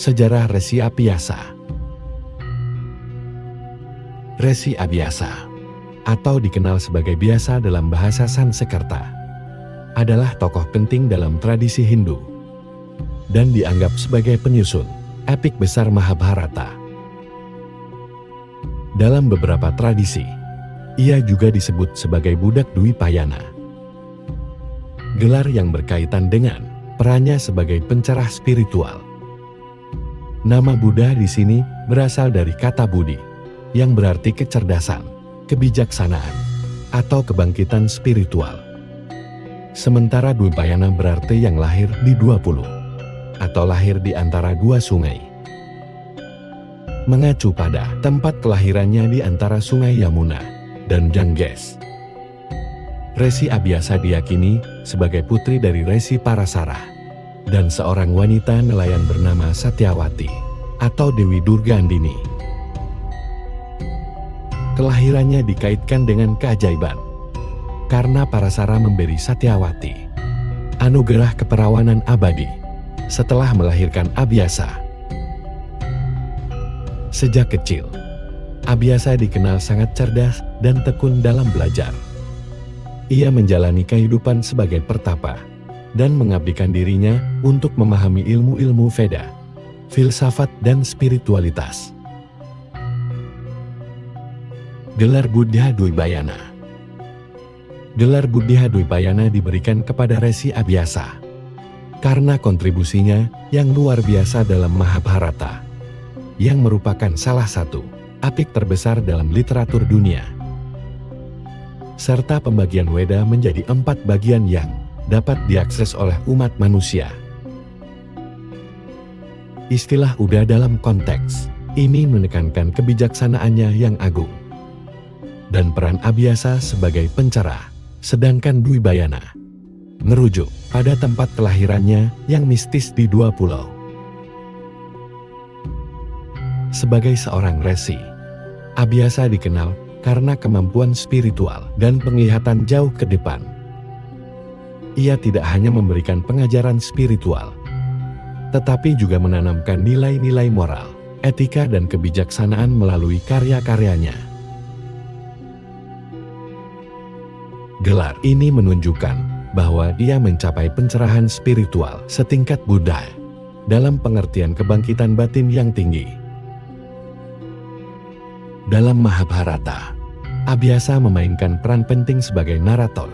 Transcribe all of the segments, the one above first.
Sejarah Resi Abhyasa. Resi Abhyasa, atau dikenal sebagai Byasa dalam bahasa Sanskerta, adalah tokoh penting dalam tradisi Hindu dan dianggap sebagai penyusun epik besar Mahabharata. Dalam beberapa tradisi, ia juga disebut sebagai budak Dwipayana, gelar yang berkaitan dengan perannya sebagai pencerah spiritual. Nama Buddha di sini berasal dari kata Budi, yang berarti kecerdasan, kebijaksanaan, atau kebangkitan spiritual. Sementara Dwipayana berarti yang lahir di 20, atau lahir di antara dua sungai. Mengacu pada tempat kelahirannya di antara sungai Yamuna dan Ganges. Resi Abhyasa diyakini sebagai putri dari Resi Parasara dan seorang wanita nelayan bernama Satyawati atau Dewi Durgandini. Kelahirannya dikaitkan dengan keajaiban karena Parasara memberi Satyawati anugerah keperawanan abadi setelah melahirkan Abhyasa. Sejak kecil, Abhyasa dikenal sangat cerdas dan tekun dalam belajar. Ia menjalani kehidupan sebagai pertapa dan mengabdikan dirinya untuk memahami ilmu-ilmu Veda, filsafat dan spiritualitas. Gelar Buddha Dwipayana. Gelar Buddha Dwipayana diberikan kepada Resi Abhyasa karena kontribusinya yang luar biasa dalam Mahabharata, yang merupakan salah satu epik terbesar dalam literatur dunia, serta pembagian Weda menjadi 4 bagian yang dapat diakses oleh umat manusia. Istilah Uda dalam konteks ini menekankan kebijaksanaannya yang agung dan peran Abhyasa sebagai pencerah, sedangkan Dwipayana merujuk pada tempat kelahirannya yang mistis di 2 pulau. Sebagai seorang resi, Abhyasa dikenal karena kemampuan spiritual dan penglihatan jauh ke depan. Ia tidak hanya memberikan pengajaran spiritual, tetapi juga menanamkan nilai-nilai moral, etika dan kebijaksanaan melalui karya-karyanya. Gelar ini menunjukkan bahwa dia mencapai pencerahan spiritual setingkat Buddha dalam pengertian kebangkitan batin yang tinggi. Dalam Mahabharata, Abhyasa memainkan peran penting sebagai narator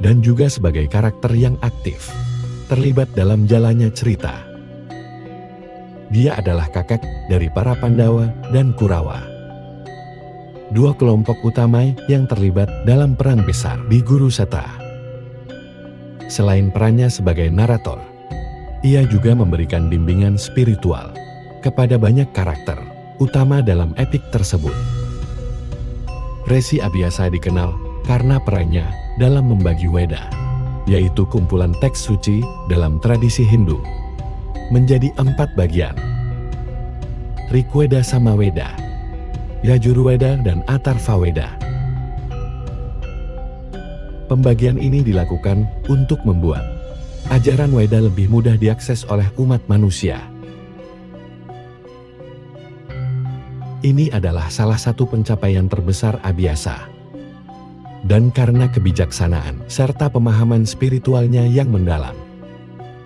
dan juga sebagai karakter yang aktif, terlibat dalam jalannya cerita. Dia adalah kakek dari para Pandawa dan Kurawa, 2 kelompok utama yang terlibat dalam perang besar di Guruseta. Selain perannya sebagai narator, ia juga memberikan bimbingan spiritual kepada banyak karakter utama dalam epik tersebut. Resi Abhyasa dikenal karena perannya dalam membagi Weda, yaitu kumpulan teks suci dalam tradisi Hindu, menjadi 4 bagian: Rigveda, Samaveda, Yajurveda, dan Atharvaveda. Pembagian ini dilakukan untuk membuat ajaran Weda lebih mudah diakses oleh umat manusia. Ini adalah salah satu pencapaian terbesar Abhyasa. Dan karena kebijaksanaan serta pemahaman spiritualnya yang mendalam,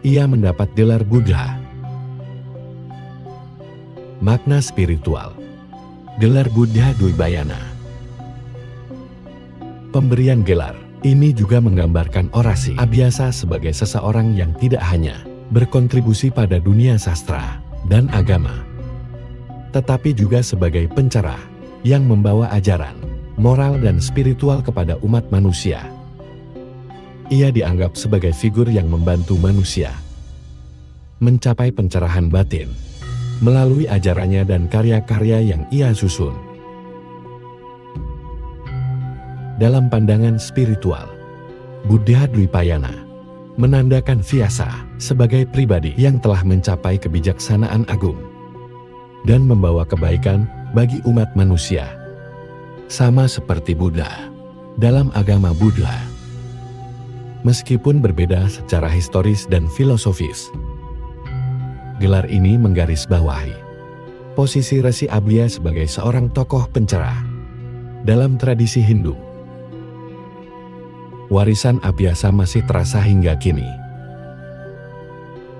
ia mendapat gelar Buddha. Makna spiritual gelar Buddha Dwipayana. Pemberian gelar ini juga menggambarkan orasi Abhyasa sebagai seseorang yang tidak hanya berkontribusi pada dunia sastra dan agama, tetapi juga sebagai pencerah yang membawa ajaran, moral dan spiritual kepada umat manusia. Ia dianggap sebagai figur yang membantu manusia mencapai pencerahan batin melalui ajarannya dan karya-karya yang ia susun. Dalam pandangan spiritual, Buddha Dwipayana menandakan Vyasa sebagai pribadi yang telah mencapai kebijaksanaan agung dan membawa kebaikan bagi umat manusia. Sama seperti Buddha dalam agama Buddha. Meskipun berbeda secara historis dan filosofis, Gelar ini menggarisbawahi posisi Resi Abhya sebagai seorang tokoh pencerah dalam tradisi Hindu. Warisan Abhyasa masih terasa hingga kini,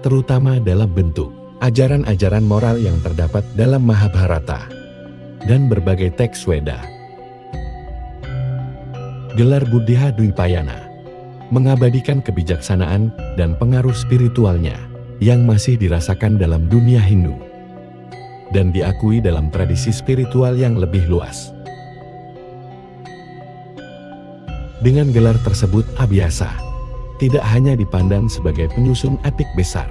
terutama dalam bentuk ajaran-ajaran moral yang terdapat dalam Mahabharata dan berbagai teks Weda. Gelar Buddha Dwipayana mengabadikan kebijaksanaan dan pengaruh spiritualnya yang masih dirasakan dalam dunia Hindu dan diakui dalam tradisi spiritual yang lebih luas. Dengan gelar tersebut, Abhyasa tidak hanya dipandang sebagai penyusun epik besar,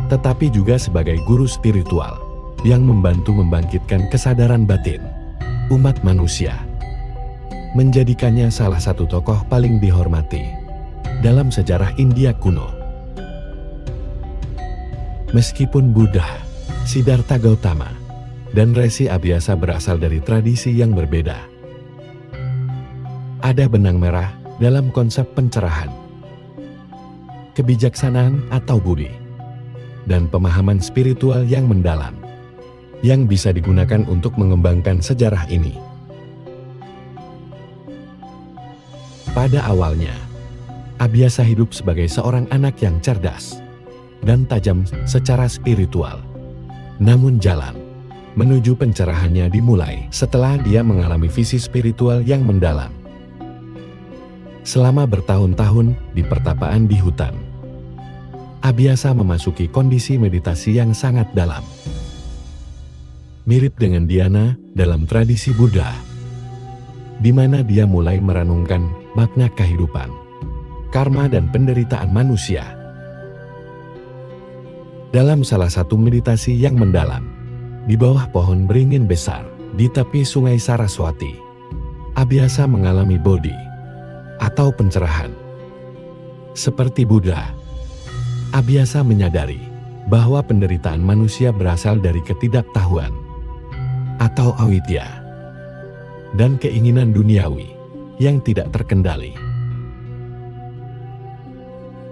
tetapi juga sebagai guru spiritual yang membantu membangkitkan kesadaran batin umat manusia, menjadikannya salah satu tokoh paling dihormati dalam sejarah India kuno. Meskipun Buddha, Siddhartha Gautama, dan Resi Abhyasa berasal dari tradisi yang berbeda, ada benang merah dalam konsep pencerahan, kebijaksanaan atau budi, dan pemahaman spiritual yang mendalam, yang bisa digunakan untuk mengembangkan sejarah ini. Pada awalnya, Abhyasa hidup sebagai seorang anak yang cerdas dan tajam secara spiritual. Namun jalan menuju pencerahannya dimulai setelah dia mengalami visi spiritual yang mendalam. Selama bertahun-tahun di pertapaan di hutan, Abhyasa memasuki kondisi meditasi yang sangat dalam. Mirip dengan dhyana dalam tradisi Buddha, di mana dia mulai merenungkan makna kehidupan, karma dan penderitaan manusia. Dalam salah satu meditasi yang mendalam, di bawah pohon beringin besar, di tepi sungai Saraswati, Abhyasa mengalami bodhi, atau pencerahan. Seperti Buddha, Abhyasa menyadari bahwa penderitaan manusia berasal dari ketidaktahuan, atau awidya, dan keinginan duniawi yang tidak terkendali.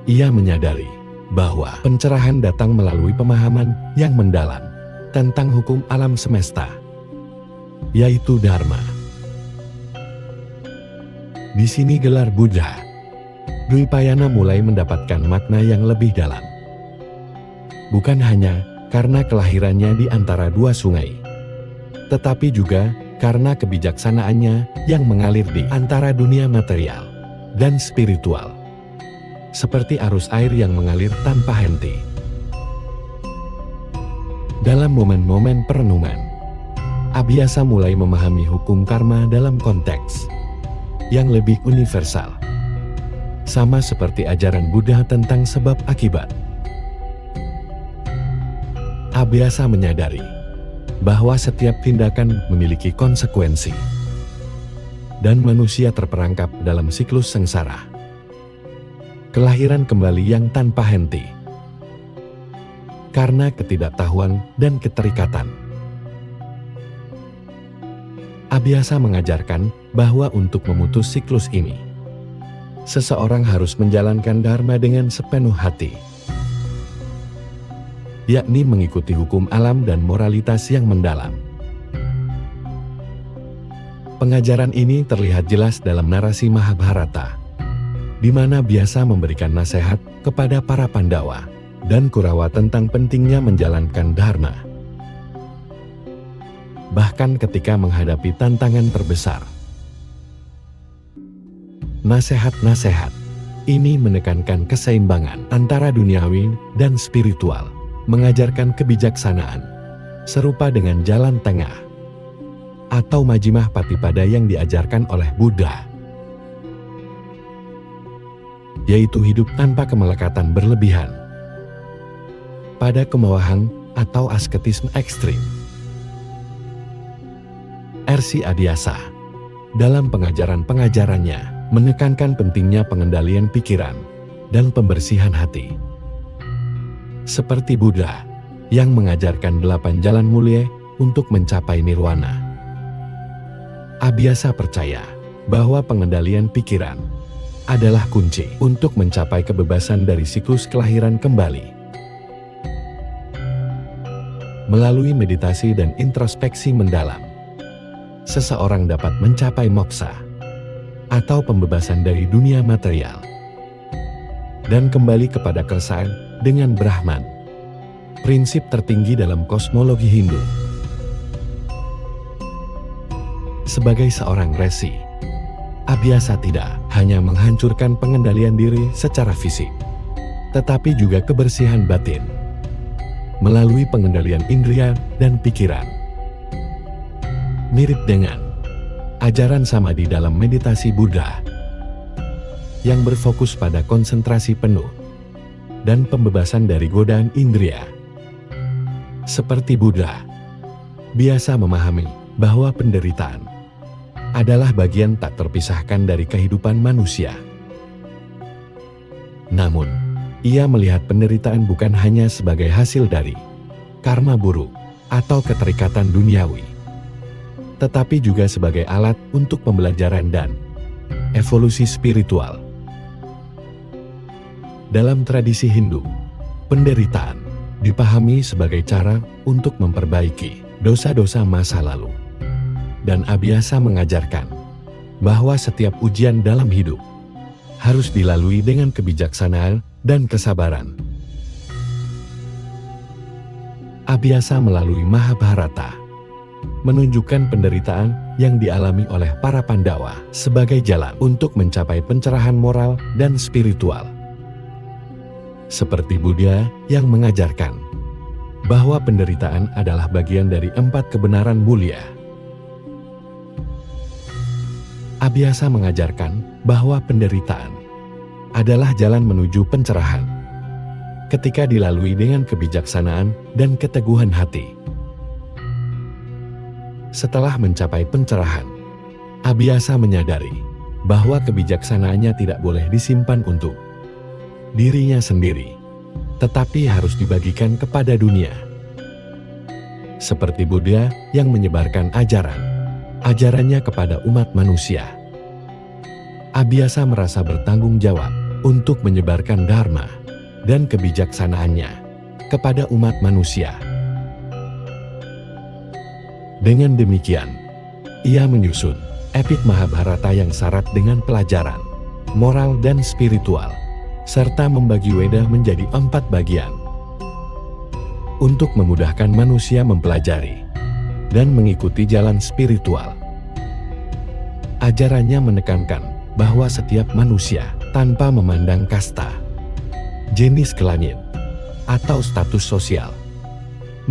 Ia menyadari bahwa pencerahan datang melalui pemahaman yang mendalam tentang hukum alam semesta, yaitu Dharma. Di sini gelar Buddha Dwipayana mulai mendapatkan makna yang lebih dalam. Bukan hanya karena kelahirannya di antara dua sungai, tetapi juga karena kebijaksanaannya yang mengalir di antara dunia material dan spiritual, seperti arus air yang mengalir tanpa henti. Dalam momen-momen perenungan, Abhyasa mulai memahami hukum karma dalam konteks yang lebih universal, sama seperti ajaran Buddha tentang sebab akibat. Abhyasa menyadari bahwa setiap tindakan memiliki konsekuensi, dan manusia terperangkap dalam siklus sengsara, kelahiran kembali yang tanpa henti, karena ketidaktahuan dan keterikatan. Abhyasa mengajarkan bahwa untuk memutus siklus ini, seseorang harus menjalankan dharma dengan sepenuh hati, yakni mengikuti hukum alam dan moralitas yang mendalam. Pengajaran ini terlihat jelas dalam narasi Mahabharata, di mana Abhyasa memberikan nasihat kepada para Pandawa dan Kurawa tentang pentingnya menjalankan dharma. Bahkan ketika menghadapi tantangan terbesar, nasihat-nasihat ini menekankan keseimbangan antara duniawi dan spiritual, mengajarkan kebijaksanaan, serupa dengan jalan tengah, atau Majjhima Patipada yang diajarkan oleh Buddha, yaitu hidup tanpa kemelekatan berlebihan, pada kemewahan atau asketisme ekstrim. Rsi Abhyasa, dalam pengajaran-pengajarannya, menekankan pentingnya pengendalian pikiran dan pembersihan hati. Seperti Buddha yang mengajarkan 8 jalan mulia untuk mencapai nirwana, Abhyasa percaya bahwa pengendalian pikiran adalah kunci untuk mencapai kebebasan dari siklus kelahiran kembali. Melalui meditasi dan introspeksi mendalam, seseorang dapat mencapai moksa atau pembebasan dari dunia material dan kembali kepada keresahan dengan Brahman, prinsip tertinggi dalam kosmologi Hindu. Sebagai seorang resi, Abhyasa tidak hanya menghancurkan pengendalian diri secara fisik, tetapi juga kebersihan batin melalui pengendalian indria dan pikiran. Mirip dengan ajaran samadhi dalam meditasi Buddha yang berfokus pada konsentrasi penuh dan pembebasan dari godaan indria. Seperti Buddha, biasa memahami bahwa penderitaan adalah bagian tak terpisahkan dari kehidupan manusia. Namun, ia melihat penderitaan bukan hanya sebagai hasil dari karma buruk atau keterikatan duniawi, tetapi juga sebagai alat untuk pembelajaran dan evolusi spiritual. Dalam tradisi Hindu, penderitaan dipahami sebagai cara untuk memperbaiki dosa-dosa masa lalu. Dan Abhyasa mengajarkan bahwa setiap ujian dalam hidup harus dilalui dengan kebijaksanaan dan kesabaran. Abhyasa melalui Mahabharata menunjukkan penderitaan yang dialami oleh para Pandawa sebagai jalan untuk mencapai pencerahan moral dan spiritual. Seperti Buddha yang mengajarkan bahwa penderitaan adalah bagian dari 4 kebenaran mulia. Abhyasa mengajarkan bahwa penderitaan adalah jalan menuju pencerahan ketika dilalui dengan kebijaksanaan dan keteguhan hati. Setelah mencapai pencerahan, Abhyasa menyadari bahwa kebijaksanaannya tidak boleh disimpan untuk dirinya sendiri, tetapi harus dibagikan kepada dunia. Seperti Buddha yang menyebarkan ajarannya kepada umat manusia. Abhyasa merasa bertanggung jawab untuk menyebarkan dharma dan kebijaksanaannya kepada umat manusia. Dengan demikian, ia menyusun epik Mahabharata yang syarat dengan pelajaran moral dan spiritual, serta membagi Weda menjadi 4 bagian untuk memudahkan manusia mempelajari dan mengikuti jalan spiritual. Ajarannya menekankan bahwa setiap manusia tanpa memandang kasta, jenis kelamin, atau status sosial,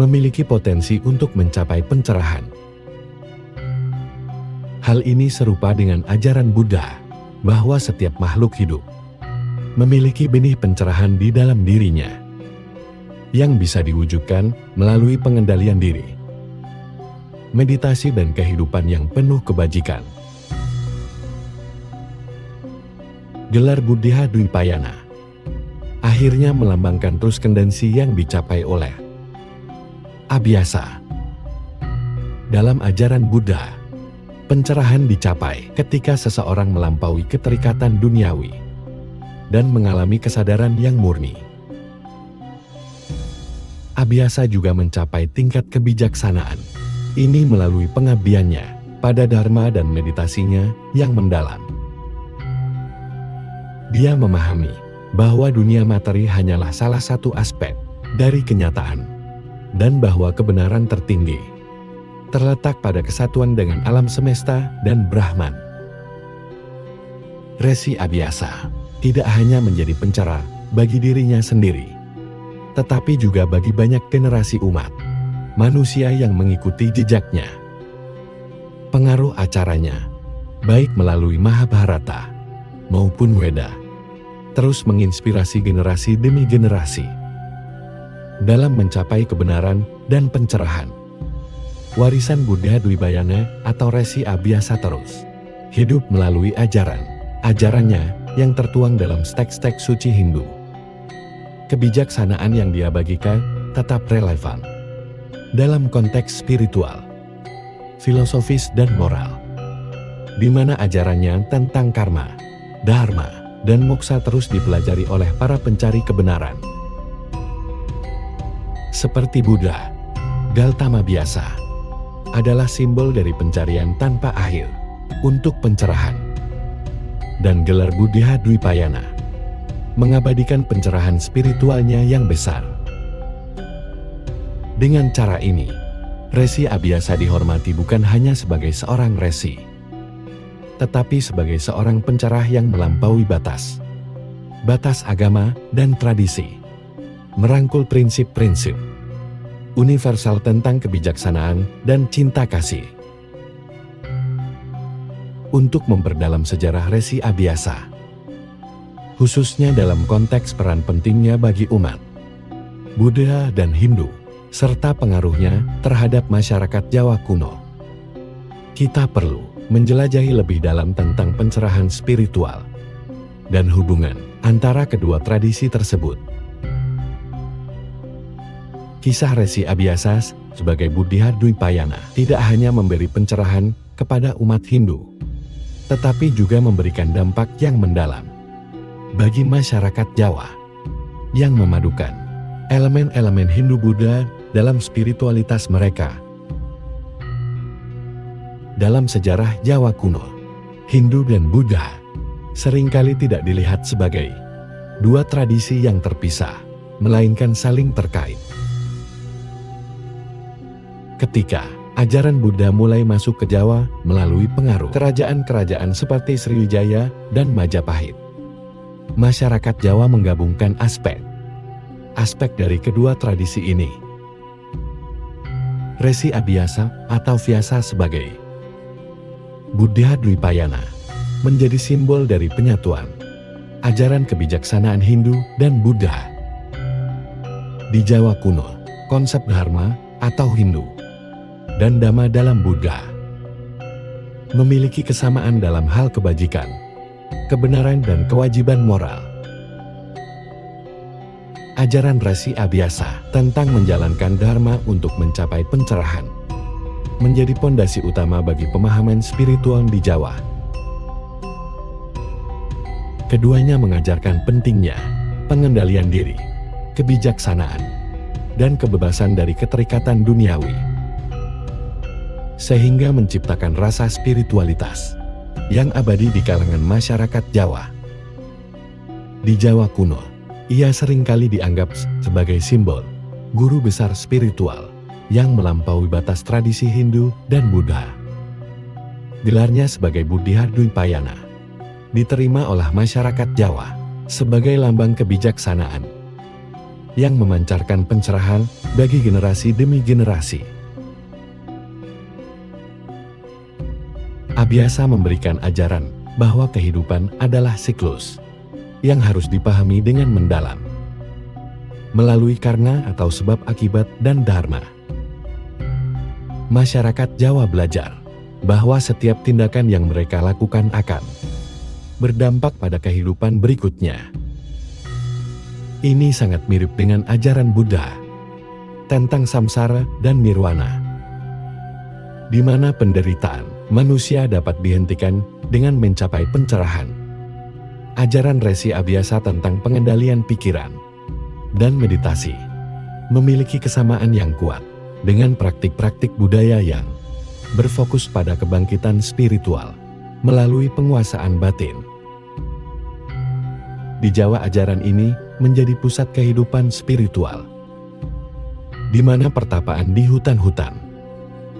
memiliki potensi untuk mencapai pencerahan. Hal ini serupa dengan ajaran Buddha, bahwa setiap makhluk hidup memiliki benih pencerahan di dalam dirinya, yang bisa diwujudkan melalui pengendalian diri, meditasi dan kehidupan yang penuh kebajikan. Gelar Buddha Dwipayana akhirnya melambangkan transkendensi yang dicapai oleh Abhyasa. Dalam ajaran Buddha, pencerahan dicapai ketika seseorang melampaui keterikatan duniawi dan mengalami kesadaran yang murni. Abhyasa juga mencapai tingkat kebijaksanaan ini melalui pengabdiannya pada dharma dan meditasinya yang mendalam. Dia memahami bahwa dunia materi hanyalah salah satu aspek dari kenyataan, dan bahwa kebenaran tertinggi terletak pada kesatuan dengan alam semesta dan Brahman. Resi Abhyasa tidak hanya menjadi pencerah bagi dirinya sendiri, tetapi juga bagi banyak generasi umat manusia yang mengikuti jejaknya. Pengaruh acaranya, baik melalui Mahabharata maupun Weda, terus menginspirasi generasi demi generasi dalam mencapai kebenaran dan pencerahan. Warisan Buddha Dwipayana atau Resi Abhyasa terus hidup melalui ajarannya yang tertuang dalam teks-teks suci Hindu. Kebijaksanaan yang dia bagikan tetap relevan dalam konteks spiritual, filosofis dan moral, di mana ajarannya tentang karma, dharma, dan moksa terus dipelajari oleh para pencari kebenaran. Seperti Buddha, Gautama biasa adalah simbol dari pencarian tanpa akhir untuk pencerahan. Dan gelar Buddha Dwipayana mengabadikan pencerahan spiritualnya yang besar. Dengan cara ini, Resi Abhyasa dihormati bukan hanya sebagai seorang resi, tetapi sebagai seorang pencerah yang melampaui batas agama dan tradisi, merangkul prinsip-prinsip universal tentang kebijaksanaan dan cinta kasih. Untuk memperdalam sejarah Resi Abhyasa, khususnya dalam konteks peran pentingnya bagi umat Buddha dan Hindu, serta pengaruhnya terhadap masyarakat Jawa kuno, kita perlu menjelajahi lebih dalam tentang pencerahan spiritual dan hubungan antara kedua tradisi tersebut. Kisah Resi Abhyasa sebagai Buddha Dwipayana tidak hanya memberi pencerahan kepada umat Hindu, tetapi juga memberikan dampak yang mendalam bagi masyarakat Jawa yang memadukan elemen-elemen Hindu-Buddha dalam spiritualitas mereka. Dalam sejarah Jawa kuno, Hindu dan Buddha seringkali tidak dilihat sebagai dua tradisi yang terpisah, melainkan saling terkait. Ketika ajaran Buddha mulai masuk ke Jawa melalui pengaruh kerajaan-kerajaan seperti Sriwijaya dan Majapahit, masyarakat Jawa menggabungkan aspek dari kedua tradisi ini. Resi Abhyasa atau Vyasa sebagai Buddha Dwipayana menjadi simbol dari penyatuan ajaran kebijaksanaan Hindu dan Buddha. Di Jawa kuno, konsep Dharma atau Hindu dan Dhamma dalam Buddha memiliki kesamaan dalam hal kebajikan, kebenaran dan kewajiban moral. Ajaran Resi Abhyasa tentang menjalankan Dharma untuk mencapai pencerahan menjadi pondasi utama bagi pemahaman spiritual di Jawa. Keduanya mengajarkan pentingnya pengendalian diri, kebijaksanaan, dan kebebasan dari keterikatan duniawi, sehingga menciptakan rasa spiritualitas yang abadi di kalangan masyarakat Jawa. Di Jawa kuno, ia seringkali dianggap sebagai simbol guru besar spiritual yang melampaui batas tradisi Hindu dan Buddha. Gelarnya sebagai Buddha Dwipayana diterima oleh masyarakat Jawa sebagai lambang kebijaksanaan yang memancarkan pencerahan bagi generasi demi generasi. Abhyasa memberikan ajaran bahwa kehidupan adalah siklus yang harus dipahami dengan mendalam melalui karma atau sebab akibat dan dharma. Masyarakat Jawa belajar bahwa setiap tindakan yang mereka lakukan akan berdampak pada kehidupan berikutnya. Ini sangat mirip dengan ajaran Buddha tentang samsara dan nirwana, di mana penderitaan manusia dapat dihentikan dengan mencapai pencerahan. Ajaran Resi Abhyasa tentang pengendalian pikiran dan meditasi memiliki kesamaan yang kuat dengan praktik-praktik budaya yang berfokus pada kebangkitan spiritual melalui penguasaan batin. Di Jawa, ajaran ini menjadi pusat kehidupan spiritual, di mana pertapaan di hutan-hutan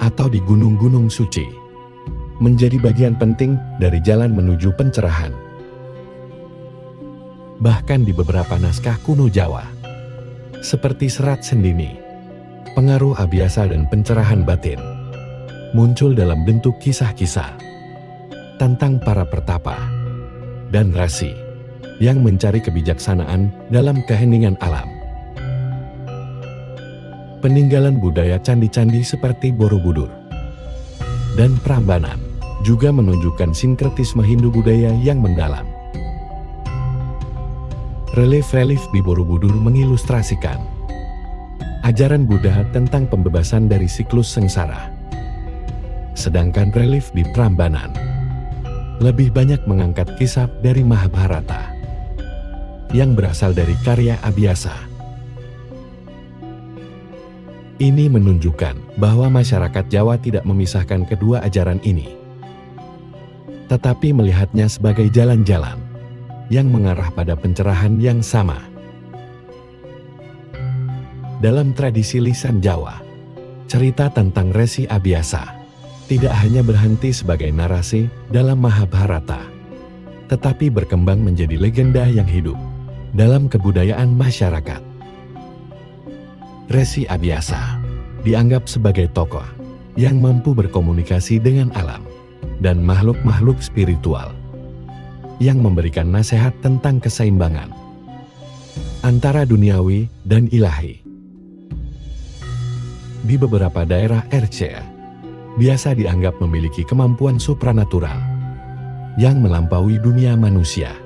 atau di gunung-gunung suci menjadi bagian penting dari jalan menuju pencerahan. Bahkan di beberapa naskah kuno Jawa, seperti Serat Sendini, pengaruh Abhyasa dan pencerahan batin muncul dalam bentuk kisah-kisah tentang para pertapa dan rasi yang mencari kebijaksanaan dalam keheningan alam. Peninggalan budaya candi-candi seperti Borobudur dan Prambanan juga menunjukkan sinkretisme Hindu budaya yang mendalam. Relief-relief di Borobudur mengilustrasikan ajaran Buddha tentang pembebasan dari siklus sengsara. Sedangkan relief di Prambanan lebih banyak mengangkat kisah dari Mahabharata yang berasal dari karya Abhyasa. Ini menunjukkan bahwa masyarakat Jawa tidak memisahkan kedua ajaran ini, tetapi melihatnya sebagai jalan-jalan yang mengarah pada pencerahan yang sama. Dalam tradisi lisan Jawa, cerita tentang Resi Abiasa tidak hanya berhenti sebagai narasi dalam Mahabharata, tetapi berkembang menjadi legenda yang hidup dalam kebudayaan masyarakat. Resi Abiasa dianggap sebagai tokoh yang mampu berkomunikasi dengan alam dan makhluk-makhluk spiritual, yang memberikan nasihat tentang keseimbangan antara duniawi dan ilahi. Di beberapa daerah RC, biasa dianggap memiliki kemampuan supranatural yang melampaui dunia manusia,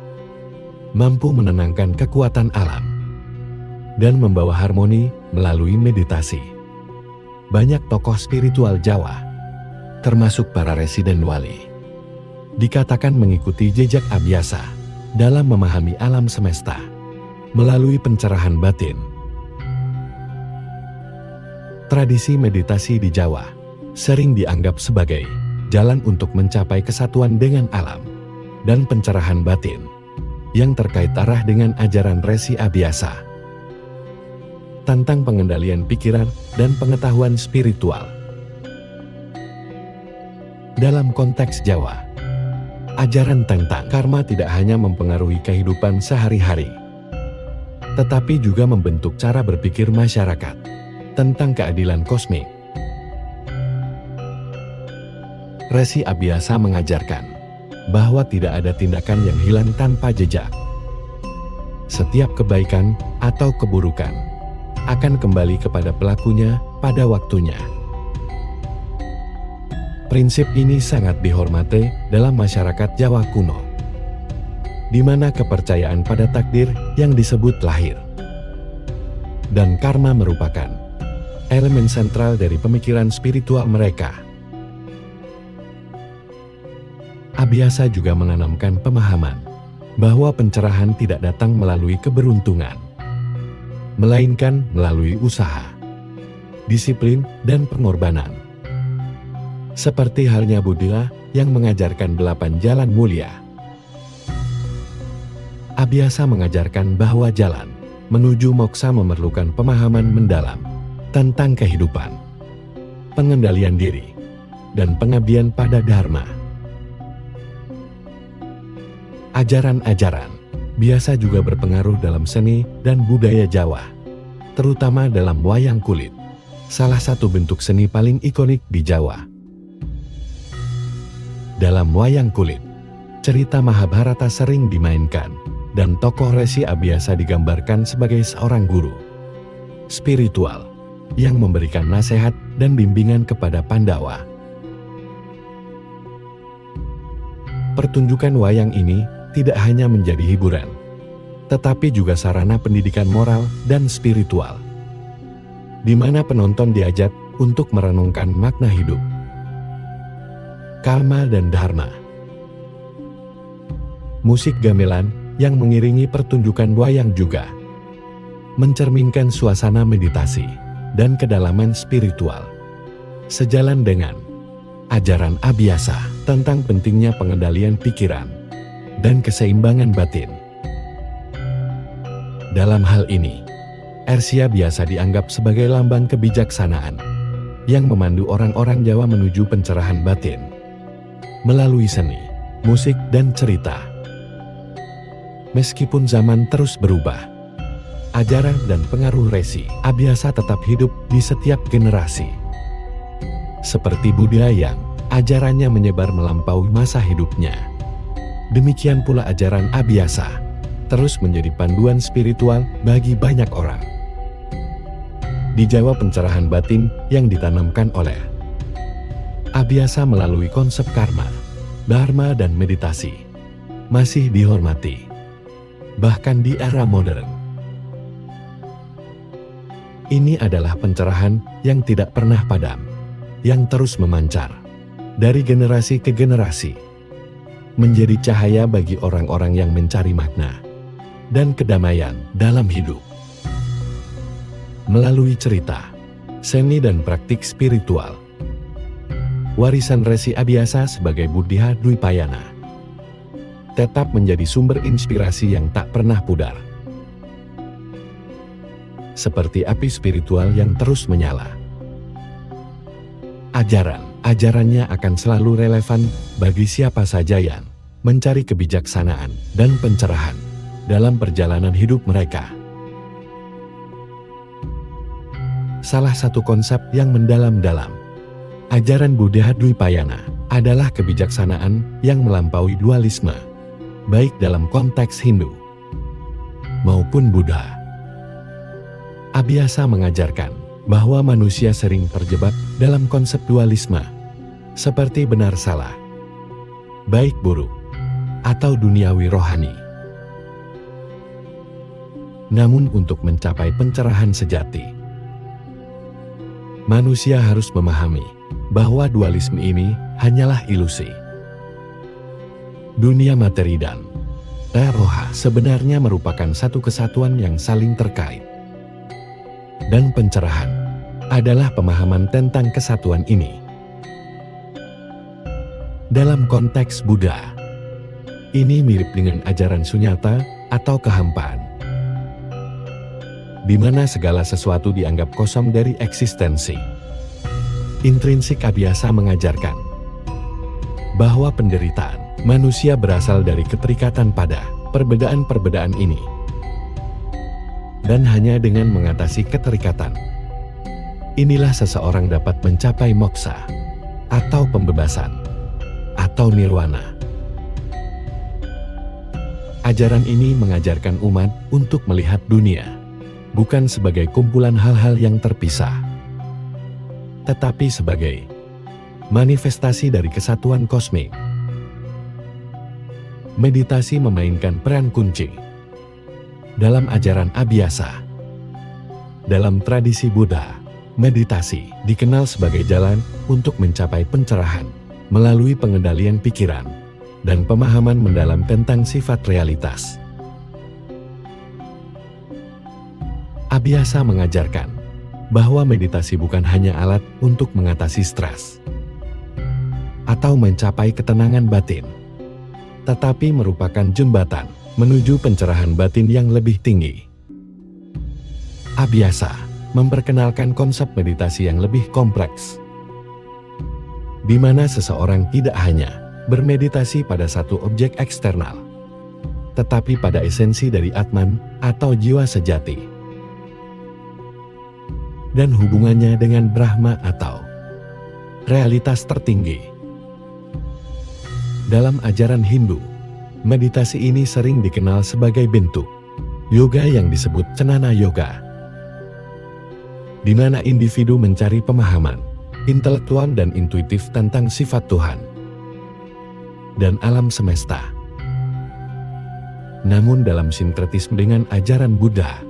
mampu menenangkan kekuatan alam, dan membawa harmoni melalui meditasi. Banyak tokoh spiritual Jawa, termasuk para resi dan wali, dikatakan mengikuti jejak Abiasa dalam memahami alam semesta melalui pencerahan batin. Tradisi meditasi di Jawa sering dianggap sebagai jalan untuk mencapai kesatuan dengan alam dan pencerahan batin yang terkait arah dengan ajaran Resi Abiasa tentang pengendalian pikiran dan pengetahuan spiritual. Dalam konteks Jawa, ajaran tentang karma tidak hanya mempengaruhi kehidupan sehari-hari, tetapi juga membentuk cara berpikir masyarakat tentang keadilan kosmik. Resi Abiasa mengajarkan bahwa tidak ada tindakan yang hilang tanpa jejak. Setiap kebaikan atau keburukan akan kembali kepada pelakunya pada waktunya. Prinsip ini sangat dihormati dalam masyarakat Jawa kuno, di mana kepercayaan pada takdir yang disebut lahir dan karma merupakan elemen sentral dari pemikiran spiritual mereka. Abiasa juga menanamkan pemahaman bahwa pencerahan tidak datang melalui keberuntungan, melainkan melalui usaha, disiplin, dan pengorbanan. Seperti halnya Buddha yang mengajarkan 8 jalan mulia. Abiasa mengajarkan bahwa jalan menuju moksa memerlukan pemahaman mendalam tentang kehidupan, pengendalian diri, dan pengabdian pada dharma. Ajaran-ajaran biasa juga berpengaruh dalam seni dan budaya Jawa, terutama dalam wayang kulit, salah satu bentuk seni paling ikonik di Jawa. Dalam wayang kulit, cerita Mahabharata sering dimainkan, dan tokoh Resi Abiasa digambarkan sebagai seorang guru spiritual yang memberikan nasihat dan bimbingan kepada Pandawa. Pertunjukan wayang ini tidak hanya menjadi hiburan, tetapi juga sarana pendidikan moral dan spiritual, di mana penonton diajak untuk merenungkan makna hidup, karma, dan dharma. Musik gamelan yang mengiringi pertunjukan wayang juga mencerminkan suasana meditasi dan kedalaman spiritual, sejalan dengan ajaran Abiasa tentang pentingnya pengendalian pikiran dan keseimbangan batin. Dalam hal ini, Resi Abiasa dianggap sebagai lambang kebijaksanaan yang memandu orang-orang Jawa menuju pencerahan batin melalui seni, musik, dan cerita. Meskipun zaman terus berubah, ajaran dan pengaruh Resi Abiasa tetap hidup di setiap generasi. Seperti Buddha yang ajarannya menyebar melampaui masa hidupnya, demikian pula ajaran Abiasa terus menjadi panduan spiritual bagi banyak orang. Di Jawa, pencerahan batin yang ditanamkan oleh Abiasa melalui konsep karma, dharma, dan meditasi masih dihormati, bahkan di era modern. Ini adalah pencerahan yang tidak pernah padam, yang terus memancar dari generasi ke generasi, menjadi cahaya bagi orang-orang yang mencari makna dan kedamaian dalam hidup. Melalui cerita, seni dan praktik spiritual. Warisan Resi Abhyasa sebagai Buddha Dwipayana tetap menjadi sumber inspirasi yang tak pernah pudar. Seperti api spiritual yang terus menyala. Ajarannya akan selalu relevan bagi siapa saja yang mencari kebijaksanaan dan pencerahan dalam perjalanan hidup mereka. Salah satu konsep yang mendalam dalam ajaran Buddha Dwipayana adalah kebijaksanaan yang melampaui dualisme, baik dalam konteks Hindu maupun Buddha. Abhyasa mengajarkan bahwa manusia sering terjebak dalam konsep dualisme, seperti benar salah, baik buruk, atau duniawi rohani. Namun untuk mencapai pencerahan sejati, manusia harus memahami bahwa dualisme ini hanyalah ilusi. Dunia materi dan roha sebenarnya merupakan satu kesatuan yang saling terkait. Dan pencerahan adalah pemahaman tentang kesatuan ini. Dalam konteks Buddha, ini mirip dengan ajaran sunyata atau kehampaan, di mana segala sesuatu dianggap kosong dari eksistensi. Intrinsik Abhyasa mengajarkan bahwa penderitaan manusia berasal dari keterikatan pada perbedaan-perbedaan ini. Dan hanya dengan mengatasi keterikatan, inilah seseorang dapat mencapai moksa, atau pembebasan, atau nirwana. Ajaran ini mengajarkan umat untuk melihat dunia bukan sebagai kumpulan hal-hal yang terpisah, tetapi sebagai manifestasi dari kesatuan kosmik. Meditasi memainkan peran kunci dalam ajaran Abhyasa. Dalam tradisi Buddha, meditasi dikenal sebagai jalan untuk mencapai pencerahan melalui pengendalian pikiran dan pemahaman mendalam tentang sifat realitas. Abhyasa mengajarkan bahwa meditasi bukan hanya alat untuk mengatasi stres atau mencapai ketenangan batin, tetapi merupakan jembatan menuju pencerahan batin yang lebih tinggi. Abhyasa memperkenalkan konsep meditasi yang lebih kompleks, di mana seseorang tidak hanya bermeditasi pada satu objek eksternal, tetapi pada esensi dari Atman atau jiwa sejati, dan hubungannya dengan Brahma atau realitas tertinggi. Dalam ajaran Hindu, meditasi ini sering dikenal sebagai bentuk yoga yang disebut Cenana Yoga, di mana individu mencari pemahaman intelektual dan intuitif tentang sifat Tuhan dan alam semesta. Namun dalam sinkretisme dengan ajaran Buddha,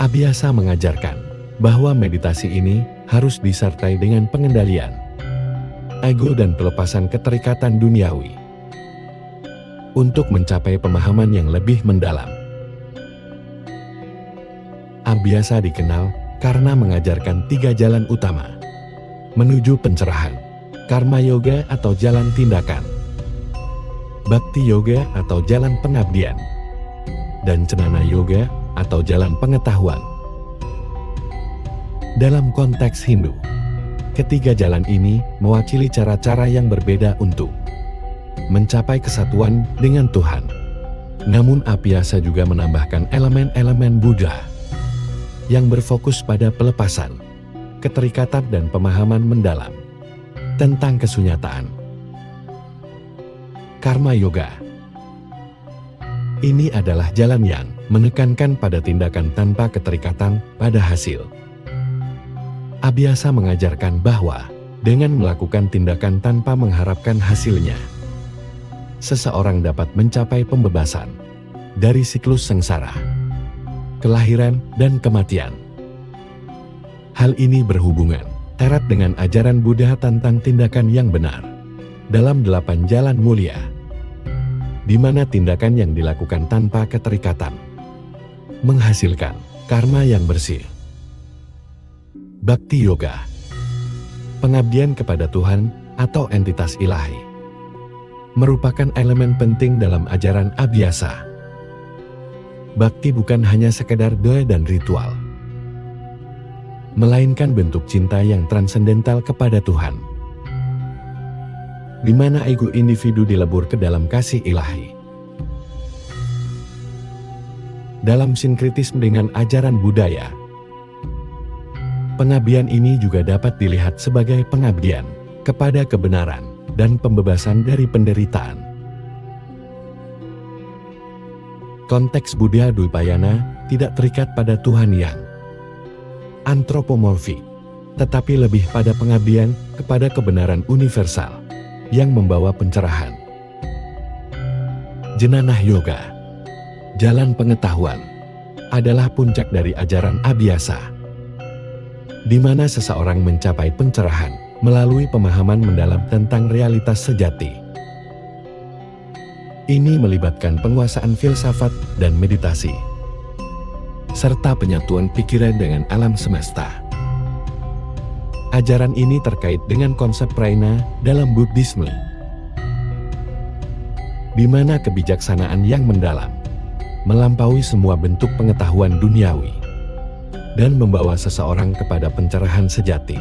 Abhyasa mengajarkan bahwa meditasi ini harus disertai dengan pengendalian ego dan pelepasan keterikatan duniawi untuk mencapai pemahaman yang lebih mendalam. Abhyasa dikenal karena mengajarkan 3 jalan utama menuju pencerahan: Karma Yoga atau jalan tindakan, Bhakti Yoga atau jalan pengabdian, dan Cenana Yoga atau jalan pengetahuan. Dalam konteks Hindu, ketiga jalan ini mewakili cara-cara yang berbeda untuk mencapai kesatuan dengan Tuhan. Namun Abhyasa juga menambahkan elemen-elemen Buddha yang berfokus pada pelepasan, keterikatan dan pemahaman mendalam tentang kesunyataan. Karma Yoga ini adalah jalan yang menekankan pada tindakan tanpa keterikatan pada hasil. Abhyasa mengajarkan bahwa dengan melakukan tindakan tanpa mengharapkan hasilnya, seseorang dapat mencapai pembebasan dari siklus sengsara, kelahiran, dan kematian. Hal ini berhubungan erat dengan ajaran Buddha tentang tindakan yang benar dalam 8 jalan mulia, di mana tindakan yang dilakukan tanpa keterikatan menghasilkan karma yang bersih. Bhakti Yoga, pengabdian kepada Tuhan atau entitas ilahi, merupakan elemen penting dalam ajaran Abhyasa. Bhakti bukan hanya sekedar doa dan ritual, melainkan bentuk cinta yang transendental kepada Tuhan, di mana ego individu dilebur ke dalam kasih ilahi. Dalam sinkretisme dengan ajaran budaya, pengabdian ini juga dapat dilihat sebagai pengabdian kepada kebenaran dan pembebasan dari penderitaan. Konteks Buddha Dvayana tidak terikat pada Tuhan yang antropomorfik, tetapi lebih pada pengabdian kepada kebenaran universal yang membawa pencerahan. Jnana Yoga, jalan pengetahuan, adalah puncak dari ajaran Abhyasa, di mana seseorang mencapai pencerahan melalui pemahaman mendalam tentang realitas sejati. Ini melibatkan penguasaan filsafat dan meditasi, serta penyatuan pikiran dengan alam semesta. Ajaran ini terkait dengan konsep prajna dalam Buddhisme, di mana kebijaksanaan yang mendalam melampaui semua bentuk pengetahuan duniawi dan membawa seseorang kepada pencerahan sejati.